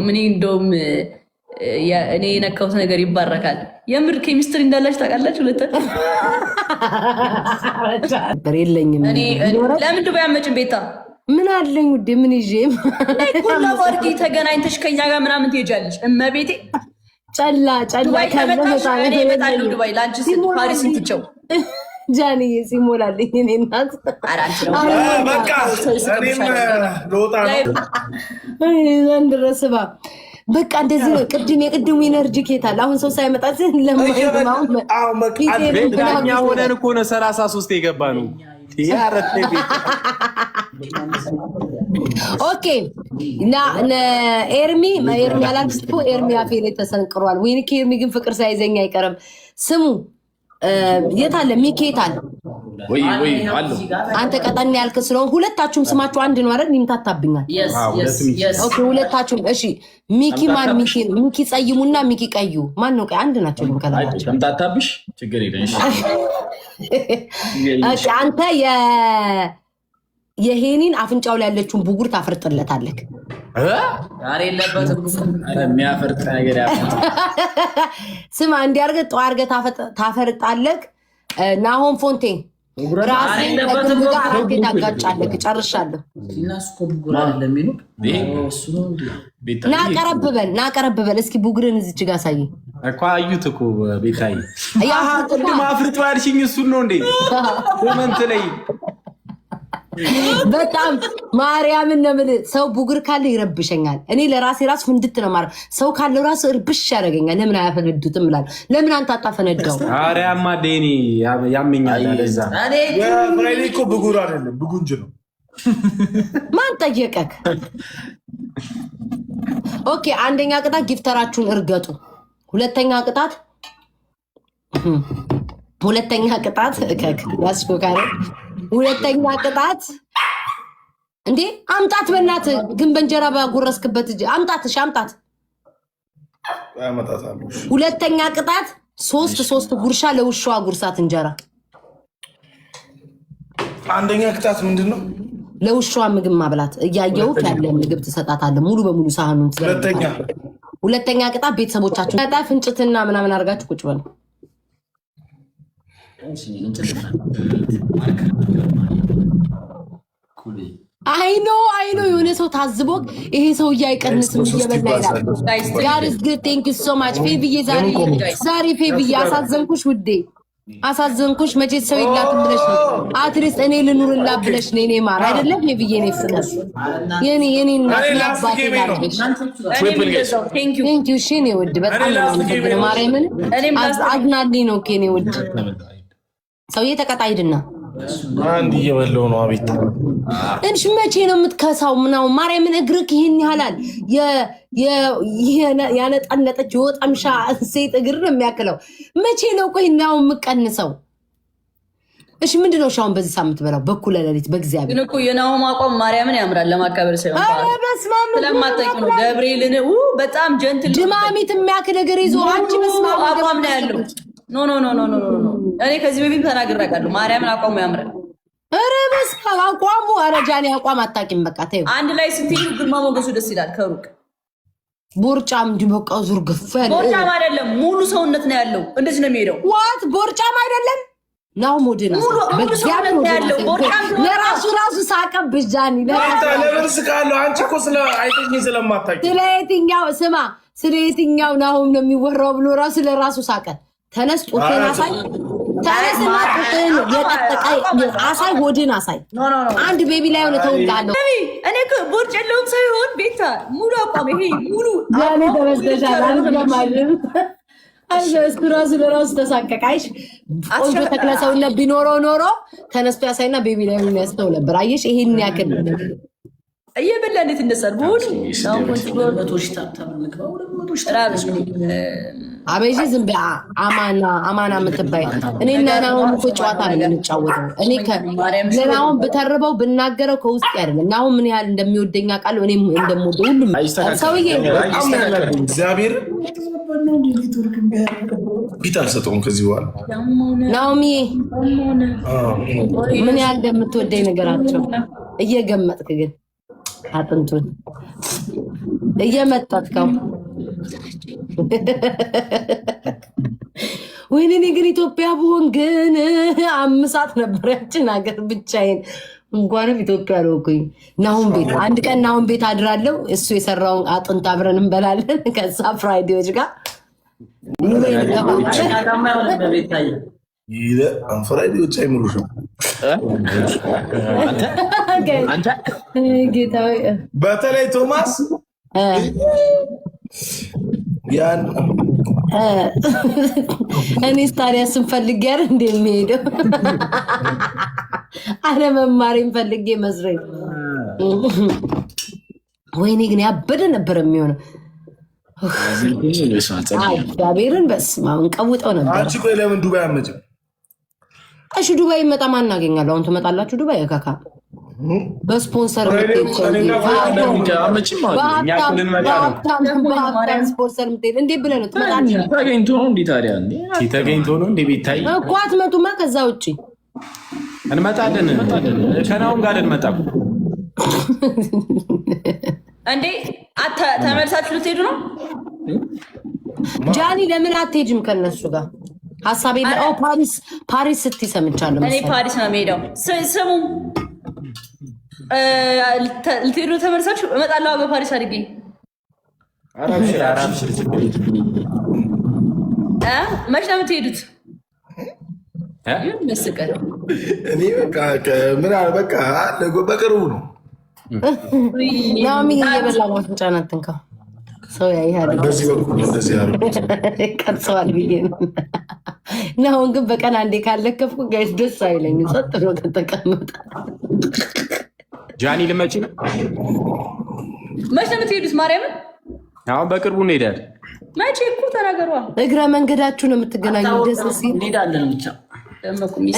ምን እንደውም እኔ የነካሁት ነገር ይባረካል። የምር ኬሚስትሪ እንዳላችሁ ታውቃላችሁ። የለኝም። ለምን ዱባይ አትመጭም? ቤታ ምን አለኝ ውዴ? ምን ይዤ ሁላ ወርቂ ተገናኝተሽ ከኛ ጋር ምናምን ትሄጃለሽ። እመቤቴ ጨላ እመጣለሁ ዱባይ ለአንቺ ስል ፓሪስ እንትቸው ጃኒ ሲሞላልኝ እኔ እናት ዘንድረስባ በቃ እንደዚህ ነው። የቅድሙ ኢነርጂ ኬታል አሁን ሰው ሳይመጣ ለማኛ ሆነን እኮ ነው 33 የገባ ነው። ኦኬ ኤርሚ አላክስቶ ኤርሚ አፌ ላይ ተሰንቅሯል። ወይኔ ከኤርሚ ግን ፍቅር ሳይዘኝ አይቀርም። ስሙ የት አለ ሚኪ? የት አለ? አንተ ቀጠን ያልክ ስለሆን ሁለታችሁም ስማችሁ አንድ ነው አይደል? ይምታታብኛል። ኦኬ ሁለታችሁም እሺ። ሚኪ ማን? ሚኪ ጸይሙና ሚኪ ቀዩ ማን ነው? አንድ ናቸው። ልምከላላችሁ ተምታታብሽ ችግር የለም። እሺ አንተ የሄኒን አፍንጫው ላይ ያለችውን ብጉር ታፈርጥለታለህ። የሚያፈርጥ ነገር ስማ እንዲያርገህ ጠዋ አድርገህ ታፈርጣለህ። ናሆም ፎንቴን ራስን ታጋጫለህ። ጨርሻለሁ። ናቀረብበል እስኪ ቡግርን እዚች ጋ ሳይ እኮ አዩት እኮ ቤታይ ቅድም አፍርጥ ባልሽኝ እሱን ነው እንዴ? ኮመንት ላይ በጣም ማርያምን ነው የምልህ። ሰው ቡግር ካለ ይረብሸኛል። እኔ ለራሴ ራሱ ፍንድት ነው ማለት ሰው ካለው ራሱ እርብሽ ያደርገኛል። ለምን አያፈነዱትም እላለሁ። ለምን አንተ አታፈነዳው? አሪያማ ዴኒ ያመኛል። ለዛ እኔ እኮ ብጉር አይደለም ብጉንጅ ነው። ማን ጠየቀክ? ኦኬ አንደኛ ቅጣት ጊፍተራችሁን እርገጡ። ሁለተኛ ቅጣት ያስቆካረ ሁለተኛ ቅጣት እንዴ አምጣት፣ በእናት ግን በእንጀራ ባጎረስክበት እጅ አምጣት። እሺ አምጣት። ሁለተኛ ቅጣት ሶስት ጉርሻ ለውሻዋ ጉርሳት እንጀራ። አንደኛ ቅጣት ምንድነው? ለውሻዋ ምግብ ማብላት። እያየው ያለ ምግብ ትሰጣታለህ ሙሉ በሙሉ ሳህኑን። ሁለተኛ ቅጣት ቤተሰቦቻችሁ ፍንጭትና ምናምን አድርጋችሁ ቁጭ በሉ። አይኖ የሆነ ሰው ታዝቦ ይሄ ሰውዬ አይቀንስም እየበላ ይላል። ጋርስ ግድ ቴንክ ዩ ሶ ማች ፌብዬ። ዛሬ ፌብዬ አሳዘንኩሽ ውዴ፣ አሳዘንኩሽ። መቼ ሰው የላትም ብለሽ ነው አትሊስት እኔ ልኑርላ ብለሽ ነው። እኔ ማር አይደለም ፌብዬ፣ እኔ ፍቅር የኔ እናት ያባቴ ላልሽ ቴንክ ዩ እሺ። እኔ ውድ በጣም ነው ማርያምን አዝናልኝ ነው እኔ ውድ ሰውዬ ተቀጣይድና አንድ እየበለው ነው። አቤት እንሽ መቼ ነው የምትከሳው? ምናው ማርያምን እግርክ ይሄን ያህላል። ያነጣነጠች የወጠምሻ ሴት እግር ነው የሚያክለው። መቼ ነው ቆይ ናው የምቀንሰው? እሺ ምንድነው ሻውን በዚህ ሳምንት በላው በኩል ለሊት በእግዚአብሔር ግን እኮ የናሆም አቋም ማርያምን ያምራል። ለማካበር ሳይሆን ስለማታውቂ ነው። ገብርኤልን በጣም ጀንትል ድማሚት የሚያክል እግር ይዞ አንቺ መስማማ አቋም ነው ያለው። ኖ እኔ ከዚህ በፊት ተናግሬያለሁ። ማርያምን አቋሙ ያምራል። ኧረ በስመ አብ አቋሙ። ኧረ ጃኒ አቋም አታውቂም። በቃ ተይው። አንድ ላይ ስትሄዱ ግርማ ሞገሱ ደስ ይላል። ከሩቅ ቦርጫም እንዲበቃው ዙር ገፋ ያለ ቦርጫም አይደለም ሙሉ ሰውነት ነው ያለው። እንደዚህ ነው የሚሄደው። ዋት ቦርጫም አይደለም ናው ሞዴና በእግዚአብሔር ያለው ቦርጫም ለራሱ ሳቀብሽ ጃኒ ለብርስ ካለው አንቺ እኮ ስለ አይተኝ ስለማታውቂ ስለ የትኛው ናሆም ነው የሚወራው ብሎ ራሱ ለራሱ ሳቀ። ተነስ ጡትን አሳይ። ተነስና ጡትን የጠጠቃይ አሳይ፣ ሆድን አሳይ። አንድ ቤቢ ላይ ሆነ ተውቃለሁ። እኔ ቦርጭ የለውም ሳይሆን ቤታ ሙሉ አቋም ይሄ ሙሉ ያኔ ተበስተሻል። አልገማልም አይስ ራሱ ለራሱ ተሳቀቃይሽ። ቆንጆ ተክለሰውነት ቢኖረው ኖሮ ተነስቶ ያሳይና ቤቢ ላይ ሆነ ያስተው ነበር። አየሽ ይሄን ያክል እየበላ እንዴት እንደሰር ሁሉ አበይሽ ዝም በይ አማና የምትባይ እኔና ናሆም እኮ ጨዋታ ነው የምንጫወተው። እኔ ለናሆም ብተርበው ብናገረው ከውስጥ አይደለም። ናሆም ምን ያህል እንደሚወደኝ አውቃለሁ። እኔም እንደምወደው ሁሉም ሰውዬ እግዚአብሔር ቢት አልሰጠውም ከዚህ በኋላ ናሆም ምን ያህል እንደምትወደኝ ነገራቸው እየገመጥክ ግን አጥንቱን እየመጣጥከው ወይኔ እኔ ግን ኢትዮጵያ ብሆን ግን አምሳት ነበር ያችን ሀገር ብቻዬን። እንኳንም ኢትዮጵያ አልሆንኩኝ። ናሁን ቤት አንድ ቀን ናሁን ቤት አድራለሁ። እሱ የሰራውን አጥንት አብረን እንበላለን። ከዛ ፍራይዴዎች ጋር ፍራይዴዎች አይምሩሽም። በተለይ ቶማስ ያን እኔ ስታዲያ ስንፈልግ ያር እንደሚሄደው አለመማሪን ፈልጌ መስረኝ። ወይኔ ግን ያበደ ነበር የሚሆነው። እግዚአብሔርን በስመ አብ እንቀውጠው ነበር። አንቺ ቆይ ለምን ዱባይ አትመጭም? እሺ ዱባይ ይመጣ ማን እናገኛለሁ? አሁን ትመጣላችሁ ዱባይ? ካካ በስፖንሰር ስፖንሰር ምትሄድ እንዴት ብለህ ነው ትመጣለህ? ተገኝቶ ነው እንዴ ታዲያ? ተገኝቶ ነው እንዴ? ቤታይ እኮ አትመጡማ። ከዛ ውጭ እንመጣለን። ከናሁን ጋር እንመጣ እንዴ ተመልሳችሁ ልትሄዱ ነው? ጃኒ ለምን አትሄጂም ከነሱ ጋር? ሀሳቤ ፓሪስ ስትይ ሰምቻለሁ። እኔ ፓሪስ ነው የምሄደው። ስሙ ልትሄዱ ተመልሳችሁ? እመጣለሁ በፓሪስ አድርጌ መች ነው የምትሄዱት? መስቀል እኔ በቃ በቅርቡ ነው። ናሚ እየበላ ማፍንጫናትንካ ሰው ያይሃል። በዚህ በኩል እንደዚህ ቀርጸዋል ብዬ ነው። አሁን ግን በቀን አንዴ ካለከፍኩ ጋይስ ደስ አይለኝም። ጸጥ ብሎ ከተቀመጠ ጃኒ ልመጪ ነው? መች ነው የምትሄዱት? ማርያምን አሁን በቅርቡ እንሄዳለን። መቼ እኮ ተናገሯ። እግረ መንገዳችሁ ነው የምትገናኙ። ደስ ሲል እንሄዳለን። ብቻ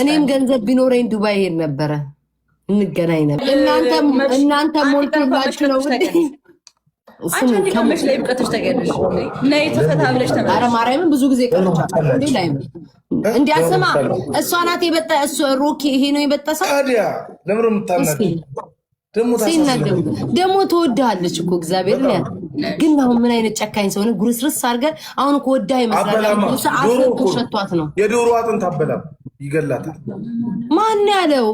እኔም ገንዘብ ቢኖረኝ ዱባይ ሄድ ነበረ፣ እንገናኝ ነበር። እናንተ ሞልቶላችሁ ነው ከመች ላይ ብቀቶች ተገለሽ ነይ ተፈታ ብለሽ ተመለሽ። ኧረ ማርያምን ብዙ ጊዜ ቀርቻለሁ። እንዴ ላይ እንዲያስማ እሷ ናት የበጣ እሱ ሮኪ ይሄ ነው የበጠሰው። ታዲያ ለምን የምታናድ ደግሞ ትወድሃለች እኮ እግዚአብሔር ነው። ግን አሁን ምን አይነት ጨካኝ ሰው ነው? ጉርስርስ አድርገህ አሁን እኮ ወዳህ ይመስላል። ሸቷት ነው የዶሮ አጥንት አበላም ይገላታል። ማን ያለው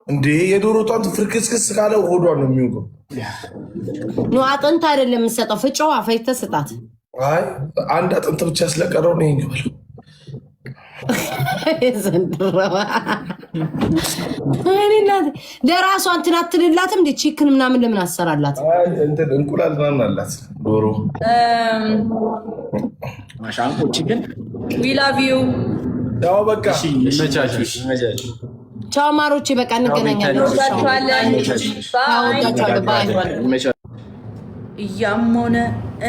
እንዴ? የዶሮ አጥንት ፍርክስክስ ካለው ሆዷን ነው የሚወጣው። ኖ አጥንት አይደለም የምትሰጠው፣ ፍጫዋ ፈይተህ ስጣት። አይ አንድ አጥንት ብቻ ስለቀረው ነው ይንገባል። ዘንድሮዋ ለራሷ እንትን አትልላትም እንዴ? ቺክን ምናምን ለምን አሰራላት? እንቁላል ምናምን አላት ዶሮ። ማሻንቆ ቺክን ዊ ላቭ ዩ። ያው በቃ ቻው ማሮቼ፣ በቃ እንገናኛለን። እያም ሆነ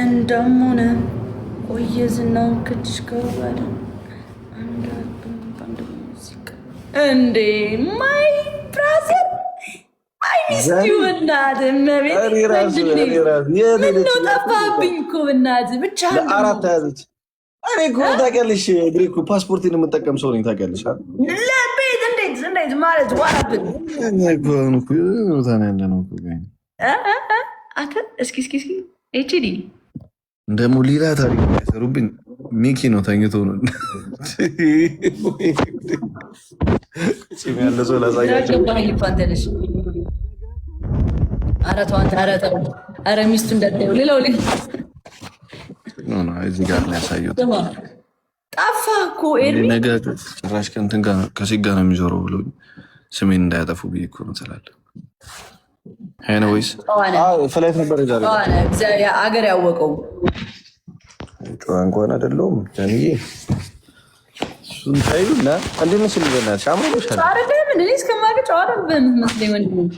እንደም ሆነ ቆየ ዝናው ክድሽ ገባለ እንዴ ማይ ብራዘር አይ ሚስት ዩ እናት እመቤት ምነው ጠፋብኝ እኮ እናት ብቻ አራት ያዘች። እኔ እኮ ታውቂያለሽ እግሬ እኮ ፓስፖርቴን የምጠቀም ሰው ነኝ ታውቂያለሽ። ለቤት እንዴት ማለት ዋራብን ያለ ነው አንተ እስኪ ኤችዲ ደግሞ ሌላ ታሪክ ያሰሩብኝ። ሚኪ ነው ተኝቶ ነው ያለ ሰው ላሳያቸው። ኧረ ተው አንተ፣ ኧረ ተው፣ ኧረ ሚስቱ እንዳታየው። ሌላው እዚህ ጋር ነው ያሳየሁት። ጠፋ እኮ ኤርሚ። ነገ ጭራሽ ከእንትን ጋር ከሴት ጋር ነው የሚዞረው ብሎ ስሜን እንዳያጠፉ ብዬ እኮ ነው ትላለህ። ወይስ ፍላይት ነበር ዛሬ አገር ያወቀው ጨዋ እንኳን አይደለሁም። ጃንዬ እሱን ታዩና እንደ ምስል ይበናል ሻማሮሻል አይደለም። እኔ እስከማውቅ ጨዋ ነበር የምትመስለኝ ወንድም።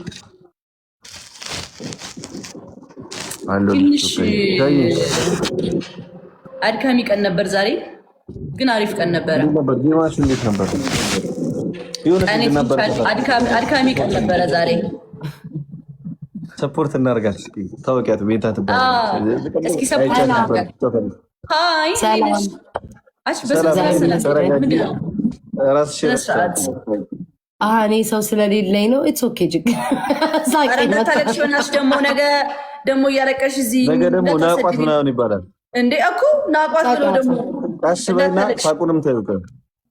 ትንሽ አድካሚ ቀን ነበር ዛሬ፣ ግን አሪፍ ቀን ነበረ። ጌማችሁ እንዴት ነበር? አድካሚ ቀን ነበረ ዛሬ። ሰፖርት እናርጋት እስኪ። ታወቂያት ቤታ ትባላለች። እስኪ ሰፖርት እናርጋት። ሃይ ሰላም አሽ በሰላም እኔ ሰው ስለሌለኝ ነው። ኢትስ ኦኬ ችግር ታለቅሽ በእናትሽ ደግሞ ነገ ደግሞ እያለቀሽ እዚህ ነገ ደግሞ ናቋት ምናምን ይባላል እንዴ እኮ ናቋት ብሎ ደግሞ አስበና ሳቁንም ተይውቀ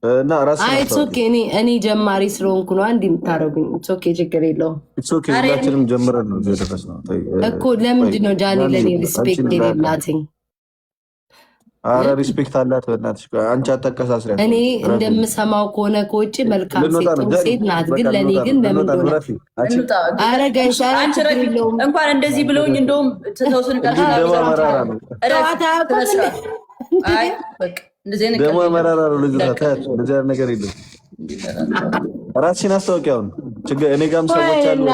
እና ራስ ኢትስ ኦኬ እኔ ጀማሪ ስለሆንኩ ነው አንድ የምታረጉኝ። ኢትስ ኦኬ ችግር የለውም። ኢትስ ኦኬ ሁላችንም ጀምረን ነው እየደረስ ነው እኮ። ለምንድን ነው ጃኒ ለኔ ሪስፔክት የሌላትኝ? አረ ሪስፔክት አላት በእናትሽ። አንቺ አታቀሳስሪያት። እኔ እንደምሰማው ከሆነ ከውጭ መልካም ሴት ናት፣ ግን ለኔ ግን ለምን ሆነ? አረ ጋይስ እንኳን እንደዚህ ብለውኝ እንደውም ተውስን ቀርታ ደግሞ መራራ ነው ልጅ ታያት። እንደዚህ አይነት ነገር የለም። ራስሽን አስታውቂያውን ችግር እኔ ጋርም ሰዎች አሉ።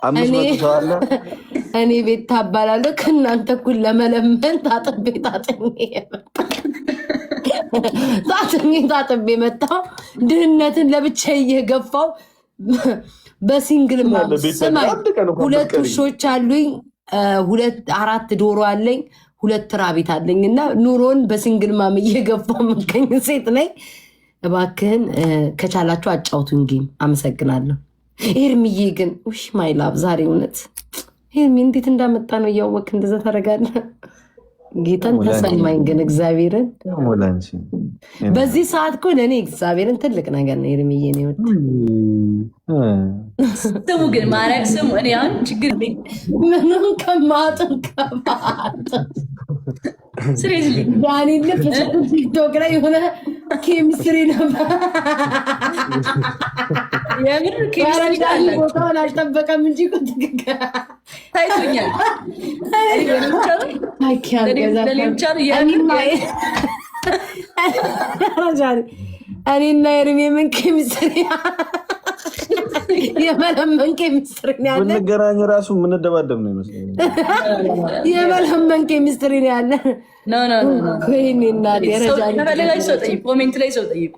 500 ሰው አለ። እኔ ቤት ታባላለሁ ከእናንተ እኩል ለመለመን ታጥቤ መጣሁ። ድህነትን ለብቻ እየገፋው በሲንግል ስማኝ፣ 2 ውሾች አሉኝ፣ 4 ዶሮ አለኝ፣ 2 ራቢት አለኝ እና ኑሮን በሲንግል ማም እየገፋው የምገኝ ሴት ነኝ። እባክህን ከቻላችሁ አጫውቱኝ ጌም። አመሰግናለሁ። ኤርሚዬ ግን ውሽ ማይላብ ዛሬ እውነት ኤርሚ እንዴት እንዳመጣ ነው እያወቅ እንደዛ ታደርጋለህ። ጌታን ተሰማኝ ግን እግዚአብሔርን በዚህ ሰዓት እኮ ለእኔ እግዚአብሔርን ትልቅ ነገር ነው። ኤርሚዬ ነው ይወድ ስሙ ግን ማርያም ስሙ። እኔ አሁን ችግር ምንም ከማጥም ስሬዝሊ ዳኒ ልፍ ቲክቶክ ላይ የሆነ ኬሚስትሪ ነበር። የምር ኬሚስትሪ ቦታውን አልጠበቀም እንጂ ታይቶኛል። እኔና ኤርሚ ምን ኬሚስትሪ የመለመን ኬሚስትሪ ያለ ብንገናኝ ራሱ የምንደባደብ ነው ይመስለኝ። የመለመን ኬሚስትሪ ነው ያለ። ወይኔና ኮሜንት ላይ ሰው ጠይቁ።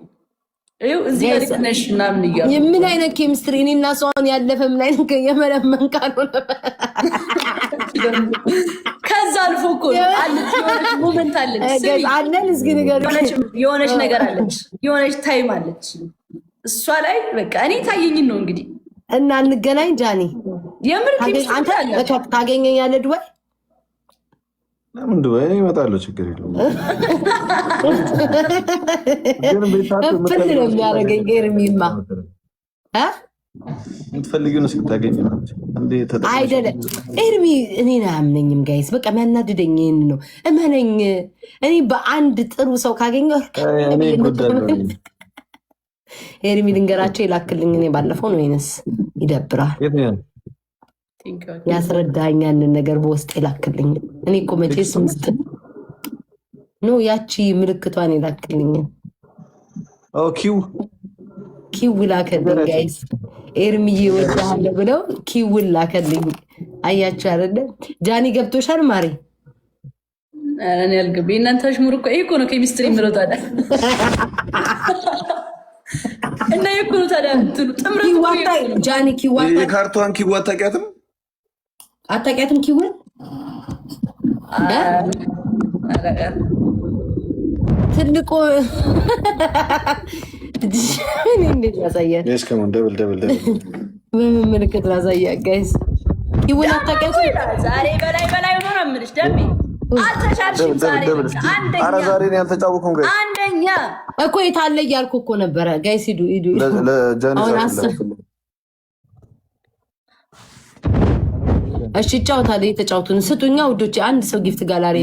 እዚህ ነሽ ምናምን እያሉ ምን አይነት ኬሚስትሪ እኔና ሰውን ያለፈ ምን አይነት የመለመን ካልሆነ ከዛ አልፎ እኮ አለች ሞመንት አለች አለን። እስኪ ንገሪኝ። የሆነች ነገር አለች፣ የሆነች ታይም አለች። እሷ ላይ በቃ እኔ ታየኝን ነው እንግዲህ እና እንገናኝ ጃኒ። የምር አንተ ታገኘኛለህ ዱባይ? ለምን ዱባይ እመጣለሁ፣ ችግር የለውም። ፍል ነው የሚያደርገኝ ኤርሚማ የምትፈልጊውን እስክታገኝ አይደለም። ኤርሚ እኔን አያምነኝም ጋይስ። በቃ የሚያናድደኝ ይህን ነው። እመነኝ፣ እኔ በአንድ ጥሩ ሰው ካገኘሁ ኤርሚ ልንገራቸው የላክልኝ እኔ ባለፈው ነው ወይንስ ይደብራል? ያስረዳኝ ያንን ነገር በውስጥ የላክልኝ እኔ እኮ መቼስ ውስጥ ነው ያቺ ምልክቷን የላክልኝ ኪው ላከልኝ ጋይስ። ኤርሚዬ ወዳለ ብለው ኪውን ላከልኝ። አያችሁ አይደለ? ጃኒ ገብቶሻል ማሪ? እኔ አልገባ እናንተ አሽሙር እኮ ይሄ እኮ ነው ኬሚስትሪ ምለው ታዲያ እና የኩኑ ታዲያ ጥምረት ኪዋታ ጃኒ ኪዋታ የካርቷን ኪዋ አታውቂያትም? አታውቂያትም? ኪውን ትልቁ እንዴት ያሳያል? በምን ምልክት ላሳያት ጋይስ? ኪውን አታውቂያትም? ዛሬ በላይ ሆኖ ምንሽ ደሜ አልተሻልሽም። ዛሬ ነው ያልተጫወኩም ጋይስ። አንደኛ እኮ የታለ እያልኩ እኮ ነበረ ጋይስ። ሂዱ አሁን እሺ፣ እጫወታለሁ። የተጫወቱን ስጡኛ ውዶች። አንድ ሰው ጊፍት ጋላሪ